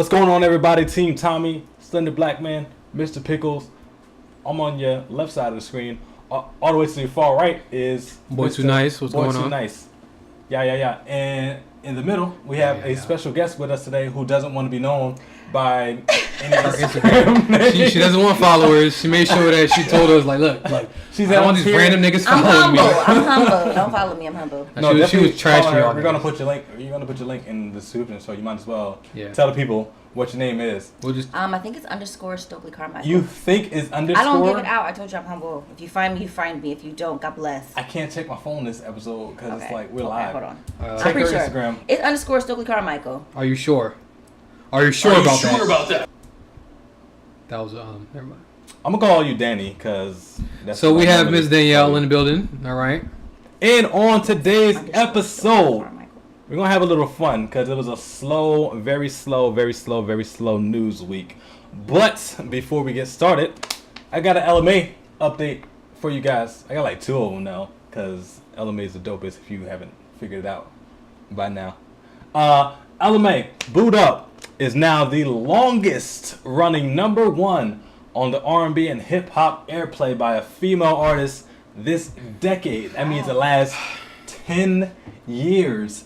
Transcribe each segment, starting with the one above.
What's going on, everybody? Team Tommy, Slender Black Man, Mr. Pickles. I'm on your left side of the screen. All the way to the far right is Boy Mr. Too Nice. What's Boy going Too on? Nice. Yeah. And in the middle, we have a special guest with us today who doesn't want to be known by any of her Instagram names. She doesn't want followers. She made sure that she told us, like, look, She's I don't want these random niggas I'm following humble. me. I'm humble. Don't follow me. I'm humble. No, she was trashing y'all. We're gonna put your link. You're gonna put your link in the description, so you might as well tell the people what your name is. We'll just. I think it's _ Stokely Carmichael. You think it's underscore? I don't give it out. I told you I'm humble. If you find me, you find me. If you don't, God bless. I can't check my phone this episode because it's like we're live. Hold on. Check her sure. Instagram. It's _ Stokely Carmichael. Are you sure? Are you sure about that? That was never mind. I'm gonna call you Danny because. So we have Miss Danielle in the building. All right. And on today's _ episode, Carmichael. we're gonna have a little fun because it was a very slow news week. But before we get started, I got an LMA update for you guys. I got like 2 of them now because LMA is the dopest if you haven't figured it out by now. LMA Boot Up is now the longest running #1 on the R&B and hip hop airplay by a female artist this decade. That means the last 10 years.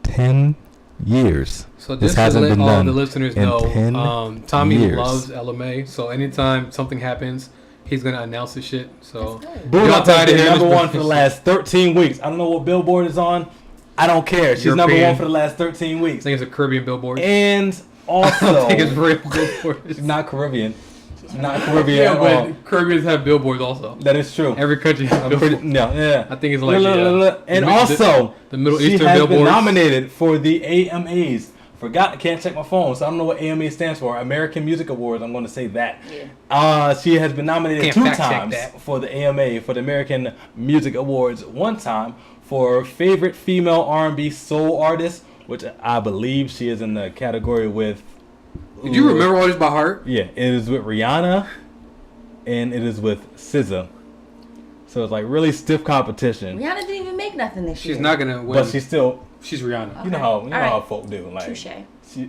10 years. So just to let all the listeners know, Tommy loves LMA. So anytime something happens, he's gonna announce the shit. So Boot Up has been #1 for the last 13 weeks. I don't know what Billboard is on. I don't care. She's #1 for the last 13 weeks. I think it's a Caribbean Billboard. And also, I don't think it's real Billboard. She's not Caribbean. Not Caribbean at all. Caribbeans have billboards also. That is true. Every country has billboards. Yeah. I think it's like and also the Middle she Eastern has billboards. been nominated for the AMAs. I can't check my phone, so I don't know what AMA stands for. American Music Awards. I'm going to say that. Yeah. She has been nominated 2 times for the AMA, for the American Music Awards. 1 time for favorite female R&B soul artist, which I believe she is in the category with. Did you remember all this by heart? Yeah, it is with Rihanna, and it is with SZA. So it's like really stiff competition. Rihanna didn't even make nothing this year. She's not gonna win. But she's Rihanna. Okay. You know how folk do. Like Touche.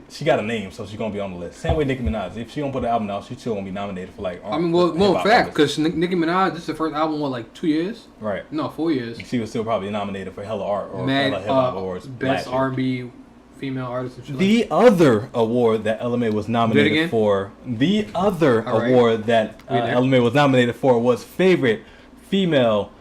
she got a name, so she's gonna be on the list. Same way Nicki Minaj. If she don't put an album out, she's still gonna be nominated for like. Fact, because Nicki Minaj, this is the first album in like 2 years. Right. No, 4 years. She was still probably nominated for hella art or hella hip hop awards. Best R&B female artist. And shit the other award that LMA was nominated for. The other award that LMA was nominated for was favorite female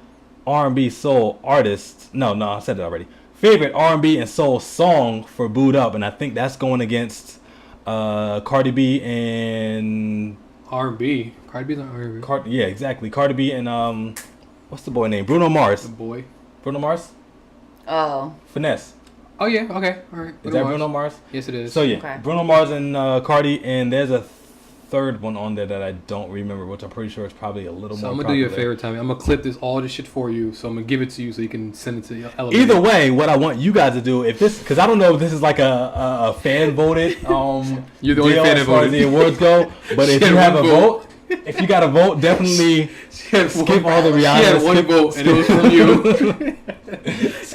R&B soul artist. No, I said it already. Favorite R&B and soul song for Boot Up, and I think that's going against Cardi B and R&B. Cardi B's not R&B. Yeah, exactly. Cardi B and what's the boy name? Bruno Mars. The boy. Bruno Mars. Oh. Finesse. Oh yeah. Okay. All right. Is that Bruno Mars? Yes, it is. So yeah, Bruno Mars and Cardi, and there's a third one on there that I don't remember, which I'm pretty sure is probably a little more. So I'm gonna do you a favor, Tommy. I'm gonna clip all this shit for you. So I'm gonna give it to you so you can send it to your LMA. Either way, what I want you guys to do, if this, because I don't know if this is like a fan voted You're the only fan that as far as the awards go, but if you have a vote. If you got a vote, definitely skip all the Rihanna. She had one vote, and it was from you.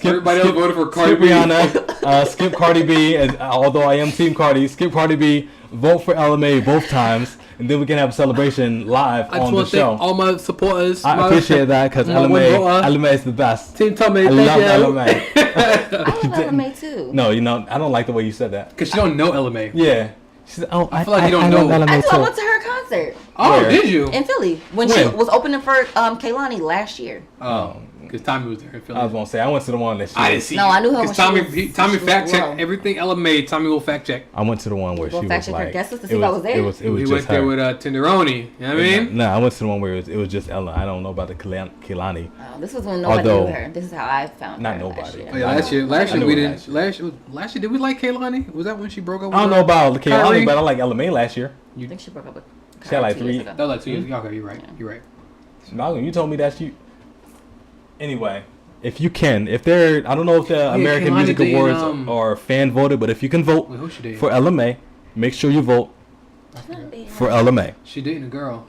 Everybody else voted for Cardi B. Rihanna, skip Cardi B, although I am Team Cardi. Skip Cardi B, vote for LMA both times, and then we can have a celebration live on the show. All my supporters. I appreciate that because LMA is the best. Team Tommy, I love LMA. I love LMA too. No, I don't like the way you said that. Because you don't know LMA. Yeah. Said, I feel like you don't know. I went to her concert. Oh, did you? In Philly. When she was opening for Kehlani last year. Oh, because Tommy was there in Philly. I was going to say, I went to the one that she I didn't see. No, I knew her when Tommy fact checked everything LMA. Tommy will fact check. I went to the one where she was like. Her guest list to see if I was there. It was we just went there with Tenderoni. You know what I mean? No, I went to the one where it was just Ella. I don't know about the Kehlani. Oh, this was when nobody knew her. This is how I found not her. Nobody. Oh, yeah, last year we didn't. Last year did we like Kehlani? Was that when she broke up with I don't know about Kehlani, but I like LMA last year. I think she broke up with She had like 3. That was like 2 years ago. Okay, you're right. Yeah. You're right. Malcolm, you told me that she. Anyway, if they're, I don't know if the American Music Awards are fan voted, but if you can vote for LMA, make sure you vote for LMA. She dating a girl.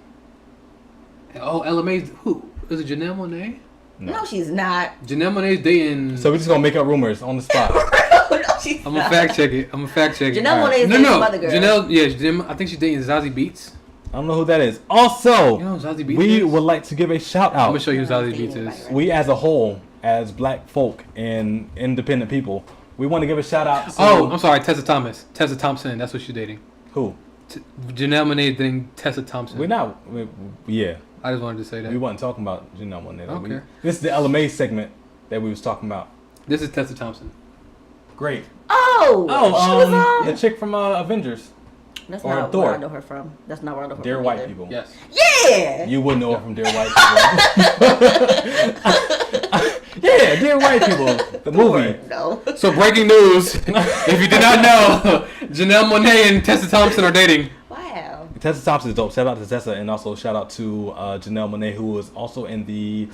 Oh, LMA's who? Is it Janelle Monáe? No, she's not. Janelle Monáe's dating. So we're just gonna make up rumors on the spot. No, She's I'm gonna fact check it. Janelle Monáe is No. mother girl. Janelle, I think she's dating Zazie Beetz. I don't know who that is. Also, You know who Zazie Beetz we is? would like to give a shout I'm out. gonna show you who Zazie Beetz is. We as a whole, as black folk and independent people, we want to give a shout out to... Oh, I'm sorry, Tessa Thompson, that's what she's dating. Who? Janelle Monáe dating Tessa Thompson. Yeah. I just wanted to say that. We wasn't talking about Janelle Monáe. Okay. This is the LMA segment that we was talking about. This is Tessa Thompson. Great. Oh, she was on. The chick from Avengers. That's or not Thor. where I know her from. That's not where I know her Dear from. White either. People. Yes. Yeah. You would know her from Dear White People. Yeah, Dear White People. The movie. No. So breaking news, if you did not know, Janelle Monáe and Tessa Thompson are dating. Wow. Tessa Thompson is dope. Shout out to Tessa, and also shout out to Janelle Monáe, who was also in the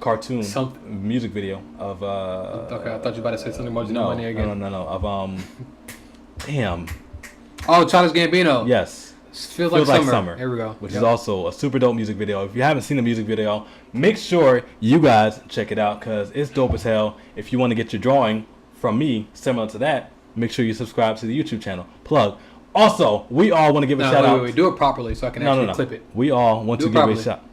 cartoon music video of. Okay, I thought you were about to say something about Janelle Monáe again. No. Of damn. Oh, Childish Gambino. Yes. Feels like summer. Here we go. Which is also a super dope music video. If you haven't seen the music video, make sure you guys check it out because it's dope as hell. If you want to get your drawing from me similar to that, make sure you subscribe to the YouTube channel. Plug. Also, we all want to give a shout out. Do it properly so I can actually clip it. We all want to give properly. a shout.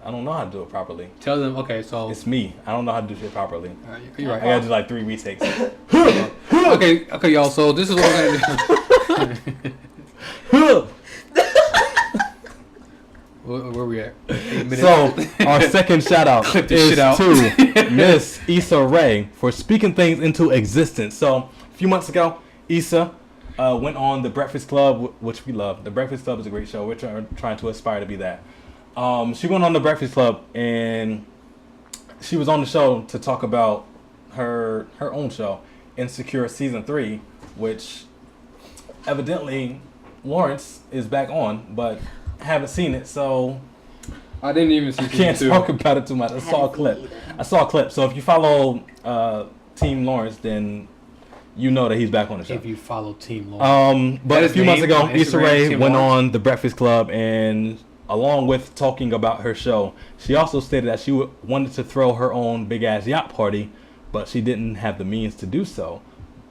I don't know how to do it properly. Tell them, okay, so. It's me. I don't know how to do shit properly. You're right. I gotta do like 3 retakes. Okay, y'all. So this is what we're gonna do. Where we at? 8 minutes. So our second shout out is to Miss Issa Rae for speaking things into existence. So a few months ago, Issa went on The Breakfast Club, which we love. The Breakfast Club is a great show. We're trying to aspire to be that. She went on The Breakfast Club and she was on the show to talk about her own show, Insecure Season 3, which evidently Lawrence is back on, but haven't seen it, so I didn't even see. I can't talk about it too much. I saw a clip. So if you follow Team Lawrence, then you know that he's back on the show. If you follow Team Lawrence, but a few months ago, Issa Rae went on The Breakfast Club, and along with talking about her show, she also stated that she wanted to throw her own big ass yacht party, but she didn't have the means to do so.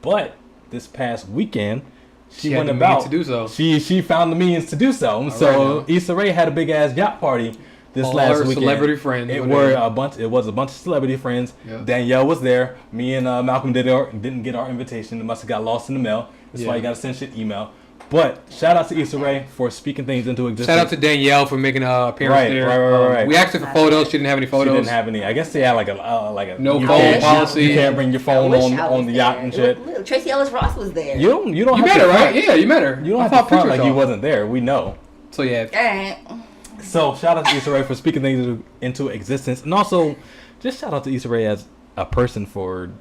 But this past weekend, she went about to do so. She found the means to do so. So Issa Rae had a big ass yacht party this last weekend. Celebrity friends. It was a bunch of celebrity friends. Yep. Danielle was there. Me and Malcolm didn't get our invitation. It must have got lost in the mail. That's why you gotta send shit email. But shout out to Issa Rae for speaking things into existence. Shout out to Danielle for making an appearance there. Right. We asked her for photos. She didn't have any photos. She didn't have any. I guess they had like a no phone policy. You can't bring your phone on the yacht and shit. Look, Tracy Ellis Ross was there. You don't. You met her, right? Yeah, you met her. You don't have to front like you wasn't there. We know. So yeah. So shout out to Issa Rae for speaking things into existence, and also just shout out to Issa Rae as a person for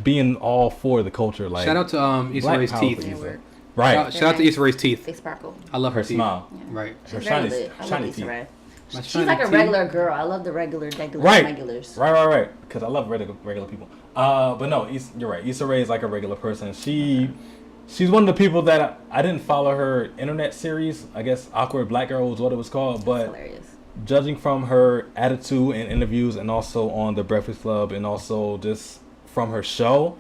being all for the culture. Like shout out to Issa Rae's teeth. Right. Shout out to Issa Rae's teeth. They sparkle. I love her smile. Yeah. Right. She's very lit. I love Issa Rae. She's like a teeth. regular girl. I love the regulars. Right. Because I love regular people. But no, you're right. Issa Rae is like a regular person. She's one of the people that I didn't follow her internet series. I guess Awkward Black Girl was what it was called. But judging from her attitude in interviews and also on The Breakfast Club and also just from her show,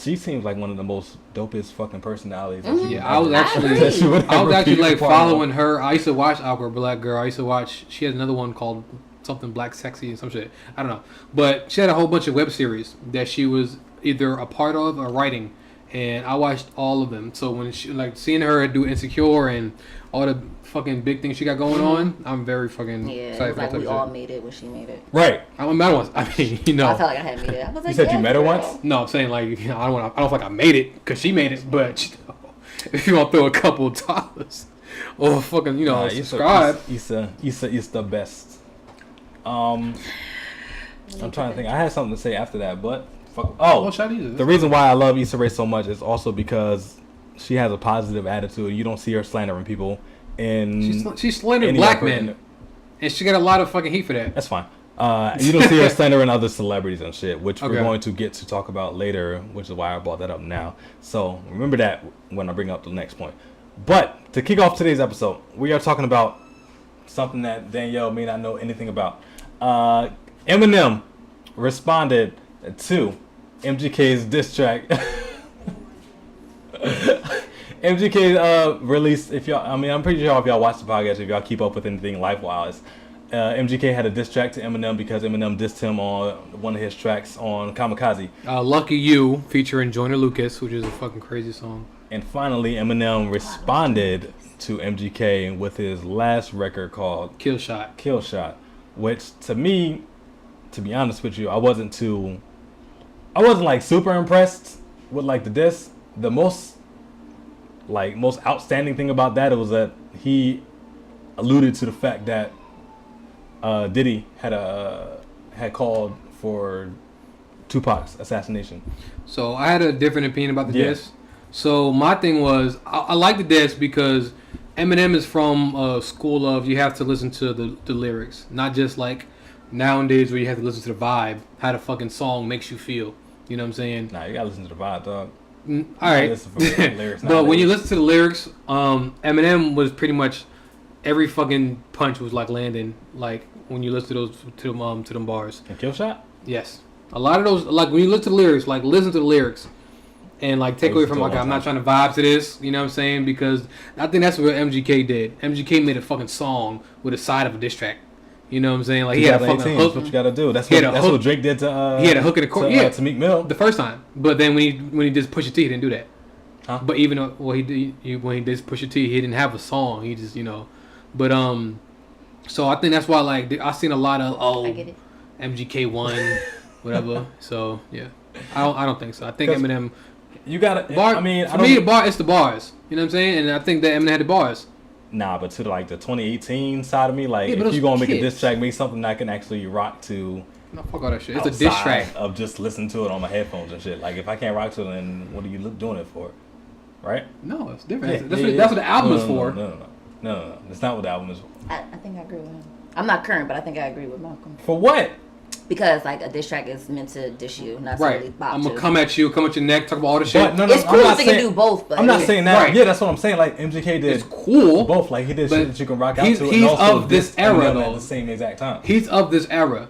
she seems like one of the most dopest fucking personalities. Yeah, I was actually like following her. I used to watch Awkward Black Girl. I used to watch. She had another one called something Black Sexy and some shit. I don't know, but she had a whole bunch of web series that she was either a part of or writing, and I watched all of them. So when she seeing her do Insecure and all the fucking big things she got going on, I'm very fucking excited for that type we of all shit. made it when she made it. Right. I met her once. I mean, you know. I felt like I had made it. I was like, you said you met her once? No, I'm saying like I don't feel like I made it because she made it, but you know, if you want to throw a couple of dollars or fucking subscribe. Issa is the best. I'm trying to think. I had something to say after that, but the reason why I love Issa Rae so much is also because she has a positive attitude. You don't see her slandering people. She slandered black men, and she got a lot of fucking heat for that. That's fine. You don't see her slandering other celebrities and shit, which we're going to get to talk about later, which is why I brought that up now. So remember that when I bring up the next point. But to kick off today's episode, we are talking about something that Danielle may not know anything about. Eminem responded to MGK's diss track MGK released. I'm pretty sure if y'all watch the podcast, if y'all keep up with anything life-wise, MGK had a diss track to Eminem because Eminem dissed him on one of his tracks on Kamikaze. Lucky You, featuring Joyner Lucas, which is a fucking crazy song. And finally, Eminem responded to MGK with his last record called Killshot. Which to me, to be honest with you, I wasn't like super impressed with like the diss. The most outstanding thing about that was that he alluded to the fact that Diddy had called for Tupac's assassination. So I had a different opinion about the diss. So my thing was, I like the diss because Eminem is from a school of you have to listen to the lyrics, not just like nowadays where you have to listen to the vibe, how the fucking song makes you feel. You know what I'm saying? Nah, you gotta listen to the vibe, dog. All right. But when you listen to the lyrics, Eminem was pretty much every fucking punch was like landing. Like when you listen to them bars. And Killshot? Yes. A lot of those, like when you listen to the lyrics, like listen to the lyrics. And like take away from like I'm not trying to vibe to this, you know what I'm saying? Because I think that's what MGK did. MGK made a fucking song with a side of a diss track. You know what I'm saying? Like he had a fucking hook. That's what you gotta do. That's what Drake did to. He had a hook in the chorus. To Meek Mill the first time, but then when he did Pusha T, he didn't do that. Huh? But even when he did Pusha T, he didn't have a song. He just but so I think that's why like I seen a lot of MGK won, whatever. So yeah, I don't think so. I think Eminem. You gotta. For me, it's the bars. You know what I'm saying? And I think that Eminem had the bars. Nah, but to like the 2018 side of me, like if you're gonna make a diss track, make something that I can actually rock to. No, fuck all that shit. It's a diss track of just listening to it on my headphones and shit. Like if I can't rock to it, then what are you doing it for? Right? No, it's different. That's what the album is for. No. That's not what the album is for. I think I agree with him. I'm not current, but I think I agree with Malcolm. For what? Because like a diss track is meant to diss you, not to really bop. I'm gonna come at your neck, talk about all the shit. No, it's cool if they can do both, but I'm not saying that. Right. Yeah, that's what I'm saying. Like MGK did. It's cool. Both. Like he did shit that you can rock out to. He's and also of this era though. At the same exact time. He's of this era.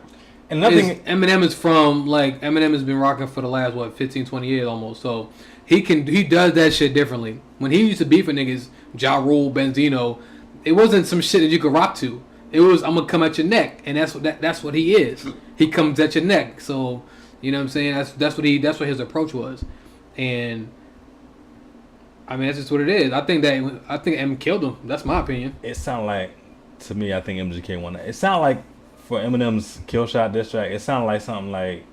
And nothing. Eminem is from like Eminem has been rocking for the last 15, 20 years almost. So he does that shit differently. When he used to beef with niggas, Ja Rule, Benzino, it wasn't some shit that you could rock to. It was I'm gonna come at your neck, and that's what he is. He comes at your neck. So you know what I'm saying. That's what his approach was, and I mean that's just what it is. I think M killed him. That's my opinion. It sounded like to me. I think MGK won that. It sounded like for Eminem's Killshot diss track. It sounded like something like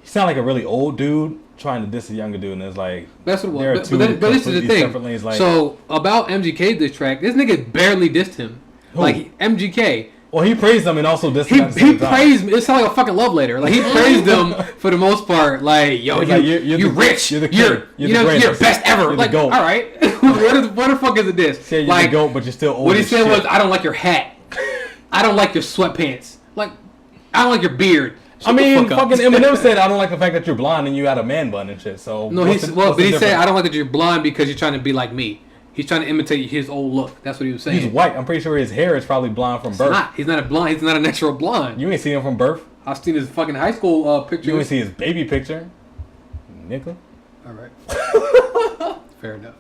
he sounded like a really old dude trying to diss a younger dude, and it's like that's what it was. But this is the thing. Like, so about MGK diss track, this nigga barely dissed him. Who? Like MGK. Well, he praised him and also dissed him. He praised me. It sounded like a fucking love letter. Like he praised them for the most part. Like yo, you're rich. You're the king. You're best ever. You're like the GOAT. All right, what the fuck is this? Yeah, you're like, the GOAT, but you're still old. What he said was, I don't like your hat. I don't like your sweatpants. Like I don't like your beard. I mean, fucking Eminem said, I don't like the fact that you're blonde and you got a man bun and shit. So no, he said, I don't like that you're blonde because you're trying to be like me. He's trying to imitate his old look. That's what he was saying. He's white. I'm pretty sure his hair is probably blonde from birth. He's not a blonde. He's not a natural blonde. You ain't seen him from birth? I've seen his fucking high school pictures. You ain't see his baby picture? Nickel? All right. Fair enough.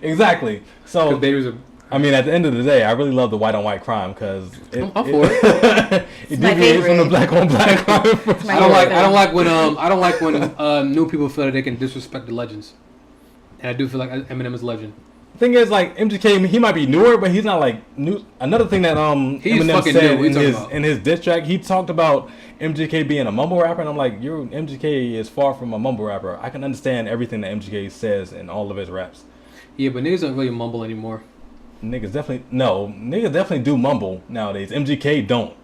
Exactly. So, babies are... I mean, at the end of the day, I really love the white on white crime because I'm for it. It deviates from the black on black crime. I don't like when new people feel that they can disrespect the legends. And I do feel like Eminem is a legend. Thing is, like MGK, he might be newer, but he's not like new. Another thing that Eminem said in his diss track, he talked about MGK being a mumble rapper, and I'm like, MGK is far from a mumble rapper. I can understand everything that MGK says in all of his raps. Yeah, but niggas don't really mumble anymore. Niggas definitely do mumble nowadays. MGK don't.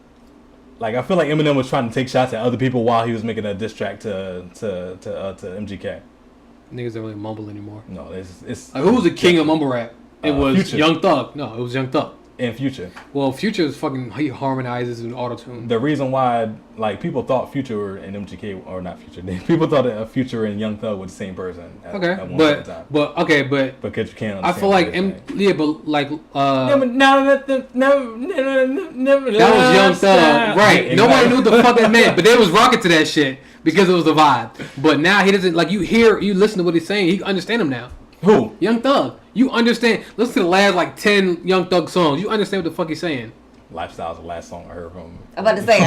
Like I feel like Eminem was trying to take shots at other people while he was making a diss track to MGK. Niggas don't really mumble anymore. No, it's like, who was the king of mumble rap? It was Future. Young Thug. No, it was Young Thug. And Future. Well, Future is fucking, he harmonizes in auto-tune. The reason why, like, people thought Future and MGK, or not Future, people thought that Future and Young Thug were the same person. At one time. But because you can't understand. I feel like that was Young Thug, right? Exactly. Nobody knew what the fuck that meant, but they was rocking to that shit because it was the vibe. But now he doesn't, like, you listen to what he's saying, you understand him now. Who? Young Thug. You understand? Listen to the last like 10 Young Thug songs. You understand what the fuck he's saying? Lifestyle's the last song I heard from him. I'm about to say, I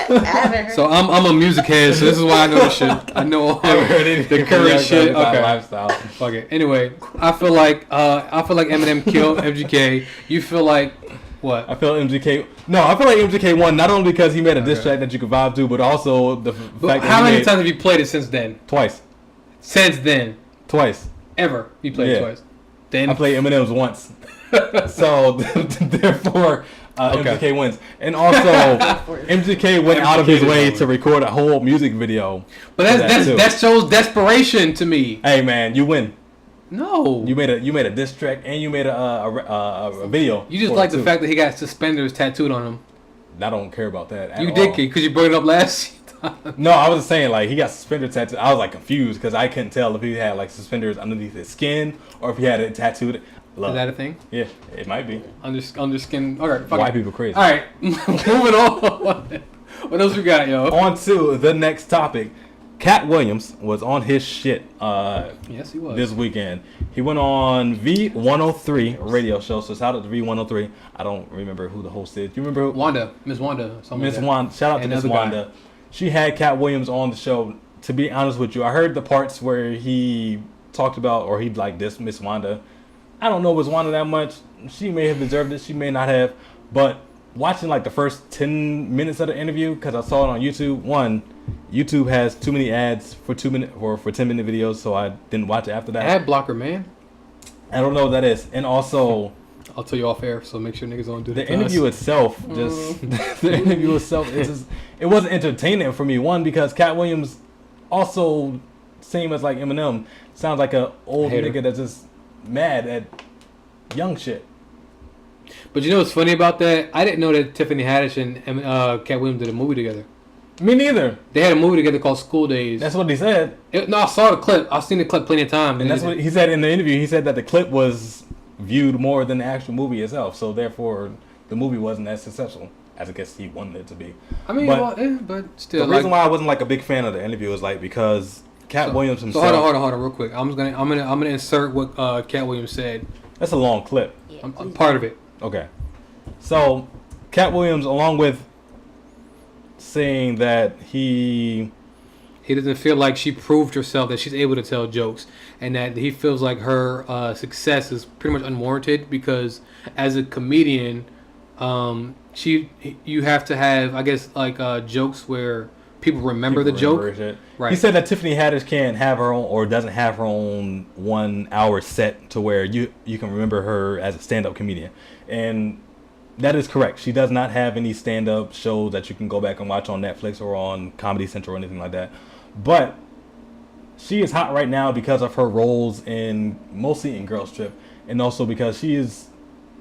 haven't heard. So I'm a music head, so this is why I know the shit. I know all the current shit. Okay. Lifestyle. Fuck it. Anyway, I feel like Eminem killed MGK. You feel like what? I feel MGK. No, I feel like MGK won not only because he made a diss track that you could vibe to, but also the fact that how many times have you played it since then? Twice. Since then. Twice. Ever. You played it twice. Then I played Eminem's once. So therefore, MGK wins, and also MGK went out of his way to record a whole music video. But that shows desperation to me. Hey man, you win. No, you made a diss track and you made a video. You just like the fact that he got suspenders tattooed on him. I don't care about that. You did because you brought it up last time. No, I was saying like he got suspenders tattooed. I was like confused because I couldn't tell if he had like suspenders underneath his skin or if he had it tattooed. Is that a thing? Yeah, it might be. Under skin. All right, white people crazy. All right, moving on. What else we got, yo? On to the next topic. Katt Williams was on his shit. Yes, he was. This weekend, he went on V103 radio show. So shout out to V103. I don't remember who the host is. Do you remember? Wanda, Miss Wanda. Miss Wanda. Shout out to Miss Wanda. She had Katt Williams on the show. To be honest with you, I heard the parts where he talked about or he like this Miss Wanda. I don't know Miss Wanda that much. She may have deserved it. She may not have. But watching like the first 10 minutes of the interview, because I saw it on YouTube. One, YouTube has too many ads for 2 minute or for 10-minute videos, so I didn't watch it after that. Ad blocker, man. I don't know what that is. And also, I'll tell you off air, so make sure niggas don't do that. The interview itself, it wasn't entertaining for me. One, because Katt Williams, also same as like Eminem, sounds like a old nigga that's just mad at young shit. But you know what's funny about that? I didn't know that Tiffany Haddish and Katt Williams did a movie together. Me neither. They had a movie together called School Days. That's what he said. No, I saw the clip. I've seen the clip plenty of times. And that's what he said in the interview. He said that the clip was viewed more than the actual movie itself. So therefore, the movie wasn't as successful as I guess he wanted it to be. I mean, but still. The reason why I wasn't like a big fan of the interview is like because Katt Williams himself. So hold on, real quick. I'm gonna insert what Katt Williams said. That's a long clip. Yeah, I'm part of it. Okay. So, Katt Williams, along with saying that he doesn't feel like she proved herself that she's able to tell jokes, and that he feels like her success is pretty much unwarranted because as a comedian, you have to have, I guess, like jokes where people remember the joke. Right. He said that Tiffany Haddish can't have her own or doesn't have her own 1 hour set to where you can remember her as a stand-up comedian. And that is correct. She does not have any stand-up shows that you can go back and watch on Netflix or on Comedy Central or anything like that. But she is hot right now because of her roles mostly in Girls Trip, and also because she is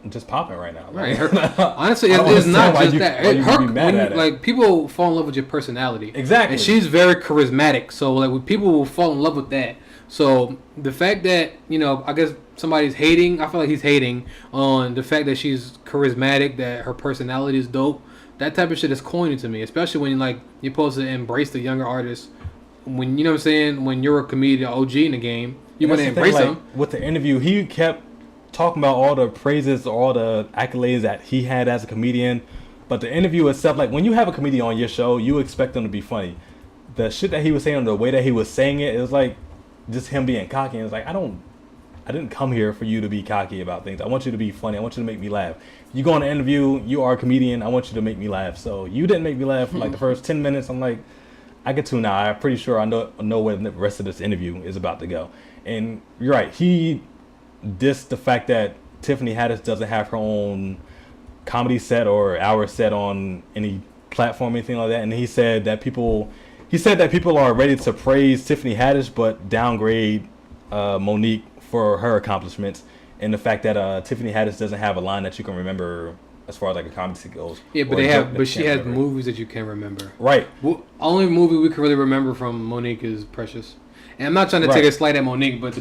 just popping right now. Right. Honestly, it's not just that. Like people fall in love with your personality. Exactly. And she's very charismatic. So like people will fall in love with that. So the fact that, I guess somebody's hating, I feel like he's hating on the fact that she's charismatic, that her personality is dope. That type of shit is corny to me, especially when you're supposed to embrace the younger artists. When, you know what I'm saying, when you're a comedian, OG in the game, you want to embrace them. With the interview, he kept talking about all the praises, all the accolades that he had as a comedian. But the interview itself, like when you have a comedian on your show, you expect them to be funny. The shit that he was saying, the way that he was saying it was like just him being cocky. And it's like, I didn't come here for you to be cocky about things. I want you to be funny. I want you to make me laugh. You go on an interview, you are a comedian. I want you to make me laugh. So you didn't make me laugh for like the first 10 minutes. I'm like, I get to now. I'm pretty sure I know where the rest of this interview is about to go. And you're right. He dissed the fact that Tiffany Haddish doesn't have her own comedy set or hour set on any platform, anything like that. And he said that people are ready to praise Tiffany Haddish but downgrade Monique for her accomplishments, and the fact that Tiffany Haddish doesn't have a line that you can remember as far as like a comedy goes. Yeah, but she has movies that you can remember. Right. Only movie we can really remember from Monique is Precious. And I'm not trying to take a slight at Monique, but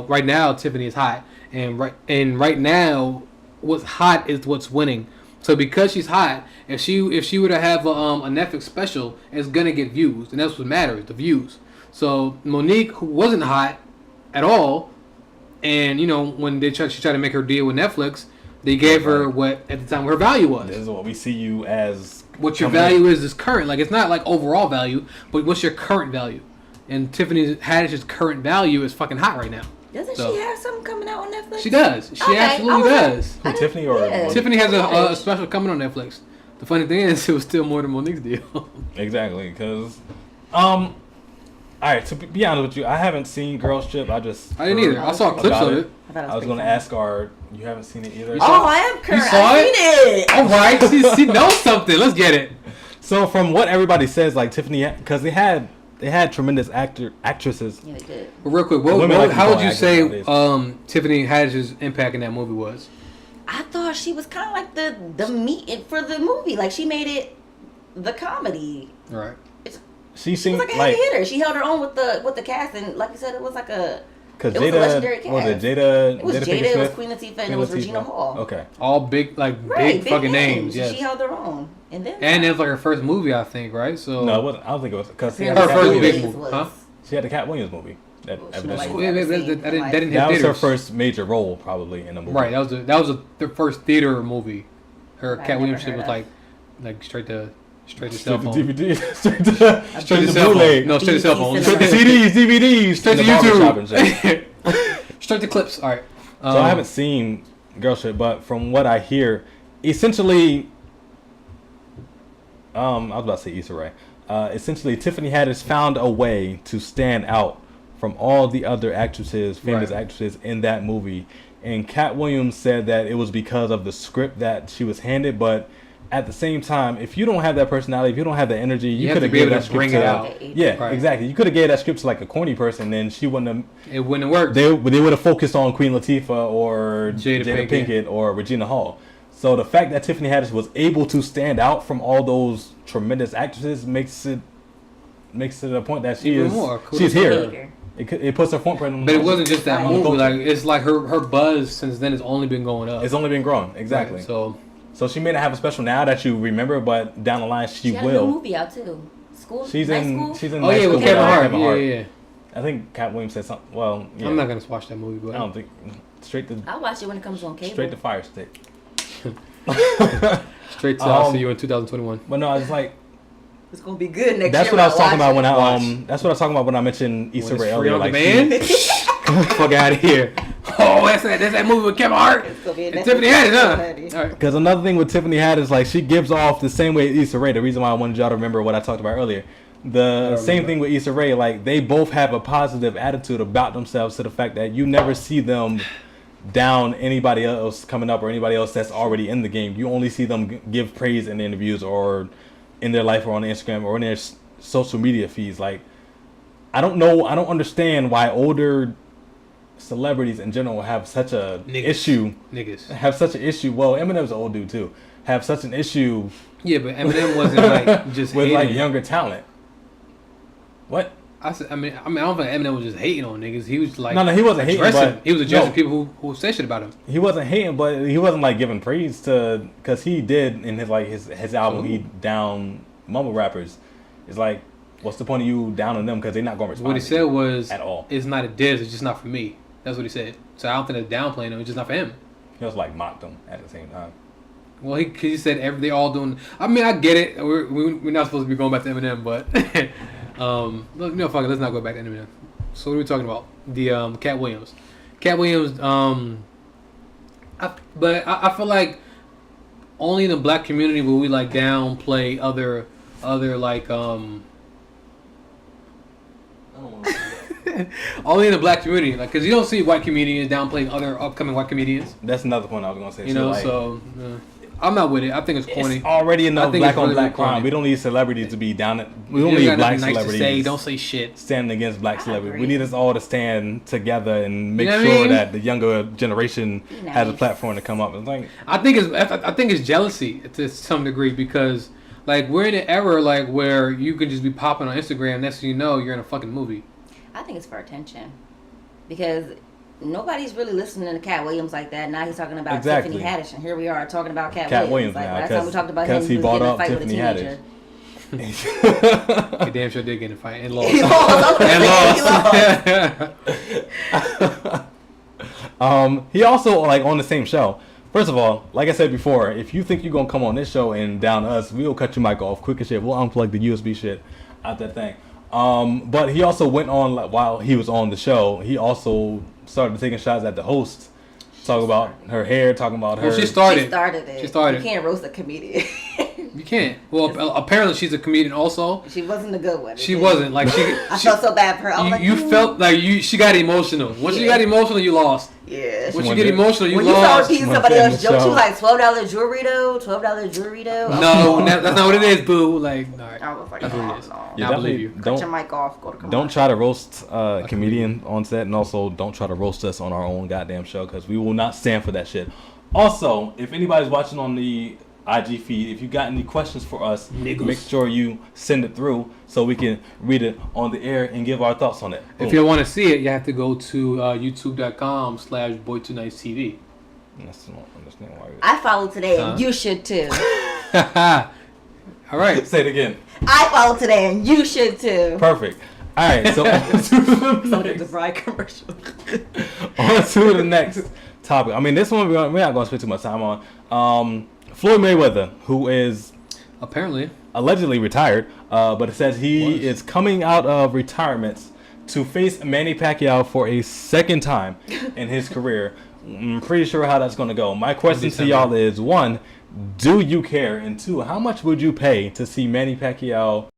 right now Tiffany is hot, and right now what's hot is what's winning. So because she's hot, if she were to have a Netflix special, it's gonna get views, and that's what matters, the views. So Monique, who wasn't hot, at all. And when she tried to make her deal with Netflix, they gave her what at the time her value was. This is what we see you as. What your value is current. Like, it's not like overall value, but what's your current value? And Tiffany Haddish's current value is fucking hot right now. Doesn't she have something coming out on Netflix? She does. She absolutely does. Who, Tiffany or Tiffany has a special coming on Netflix. The funny thing is, it was still more than Monique's deal. Exactly, because, all right. To be honest with you, I haven't seen Girls Trip. I didn't either. I saw clips of it. I was going to ask you haven't seen it either. I am current. You saw I've seen it. All right, she knows something. Let's get it. So from what everybody says, like Tiffany, because they had tremendous actresses. Yeah, they did. But real quick, how would you say Tiffany Haddish's impact in that movie was? I thought she was kind of like the meat for the movie. Like, she made it the comedy. Right. She was like a heavy hitter. She held her own with the cast, and like you said, it was like a. Because Jada, a legendary cast. Was it Jada? It was Jada. It was Queen Latifah, and it was Regina Hall. Okay. All big fucking names. Yes. She held her own, and it was like her first movie, I think, right? So no, it wasn't. I don't think it was because her first big movie. Huh? She had the Katt Williams movie. That was her first major role, probably in a movie. Right. That was the first theater movie. Her Katt Williams shit was like straight to cell phone. DVD. Straight to Blu-ray. No, straight to cell phone. Straight to CDs, DVDs. Straight to YouTube. Straight to clips. All right. So I haven't seen Girl Shit, but from what I hear, essentially, I was about to say Issa Rae. Essentially, Tiffany Haddish found a way to stand out from all the other famous actresses in that movie. And Katt Williams said that it was because of the script that she was handed, but at the same time, if you don't have that personality, if you don't have that energy, you could have given that script to out. Yeah, right. Exactly. You could have gave that script to like a corny person, then she wouldn't have. It wouldn't have worked. They would have focused on Queen Latifah or Jada Pinkett or Regina Hall. So the fact that Tiffany Haddish was able to stand out from all those tremendous actresses makes it a point that she's here. It puts her footprint. But it wasn't just that movie. Like, it's like her buzz since then has only been going up. It's only been growing. Exactly. Right, So she may not have a special now that you remember, but down the line she will. She had a new movie out too. She's in. Oh yeah, with Kevin Hart. Yeah. I think Katt Williams said something. Well, yeah. I'm not gonna watch that movie, but I don't think I'll watch it when it comes on cable. Straight to Fire Stick. Straight to I'll see you in 2021. But no, I was like. It's gonna be good next year. That's what I was talking about when That's what I was talking about when I mentioned Issa Rae earlier. Like, fuck out of here. Oh, that's that movie with Kevin Hart and Tiffany Haddish, huh? Because another thing with Tiffany Haddish, like, she gives off the same way Issa Rae. The reason why I wanted y'all to remember what I talked about earlier. The same thing with Issa Rae. Like, they both have a positive attitude about themselves to the fact that you never see them down anybody else coming up or anybody else that's already in the game. You only see them give praise in interviews or in their life or on Instagram or in their social media feeds. Like, I don't understand why older celebrities in general have such a issue. Have such an issue. Well, Eminem's an old dude too. Have such an issue. Yeah, but Eminem wasn't like just with like younger talent. What? I mean, I don't think Eminem was just hating on niggas. He was like, no, he wasn't hating. But he was addressing people who say shit about him. He wasn't hating, but he wasn't like giving praise to, because he did in his album. He down mumble rappers. It's like, what's the point of you downing them because they're not going to respond? What he said was, at all. It's not a diss. It's just not for me. That's what he said. So I don't think they're downplaying him. It's just not for him. He was like mocked them at the same time. Well, he said they all doing. I mean, I get it. We're not supposed to be going back to Eminem, but fuck it. Let's not go back to Eminem. So what are we talking about? The Katt Williams. Katt Williams. I feel like only in the black community will we like downplay other like only in the black community, like, because you don't see white comedians downplaying other upcoming white comedians. That's another point I was gonna say. You know, so I'm not with it. I think it's corny. It's already enough black on black crime. We don't need celebrities to be down. We don't need black celebrities. Don't say shit. Standing against black celebrities. We need us all to stand together and make sure that the younger generation has a platform to come up. It's like, I think it's jealousy to some degree, because like we're in an era like where you can just be popping on Instagram. Next thing you know, you're in a fucking movie. I think it's for attention, because nobody's really listening to Katt Williams like that. Now he's talking about Tiffany Haddish, and here we are talking about Katt Williams. Like, last time we talked about him, he was getting in a fight with a teenager. He damn sure did get in a fight and lost. He lost. He also, like, on the same show. First of all, like I said before, if you think you're going to come on this show and down us, we'll cut your mic off quick as shit. We'll unplug the USB shit out that thing. But he also went on, like, while he was on the show, he also started taking shots at the host. Talking about her hair, talking about her... Well, she started it. She started. You can't roast a comedian. You can't. Well, apparently she's a comedian also. She wasn't a good one. She wasn't. Like, I felt so bad for her. You felt like she got emotional. Once you got emotional, you lost. Yeah. Once you get emotional, you when lost. When you saw somebody else joke, she was like, $12 jewelry though? $12 jewelry though? No, that's not what it is, boo. Like, all right. I was like, that's what it is. No. Yeah, I believe you. Cut your mic off. Go to commercial. Don't try to roast a comedian on set, and also don't try to roast us on our own goddamn show, because we will not stand for that shit. Also, if anybody's watching on the IG feed, if you got any questions for us, make sure you send it through so we can read it on the air and give our thoughts on it. Boom. If you want to see it, you have to go to youtube.com/boy2nicetv. I follow today, and you should too. All right, say it again. I follow today, and you should too. Perfect. All right, so on to the bride commercial. On to the next topic. I mean, this one we're not going to spend too much time on. Floyd Mayweather, who is apparently allegedly retired, but it says he is coming out of retirement to face Manny Pacquiao for a second time in his career. I'm pretty sure how that's going to go. My question to y'all is, one, do you care? And two, how much would you pay to see Manny Pacquiao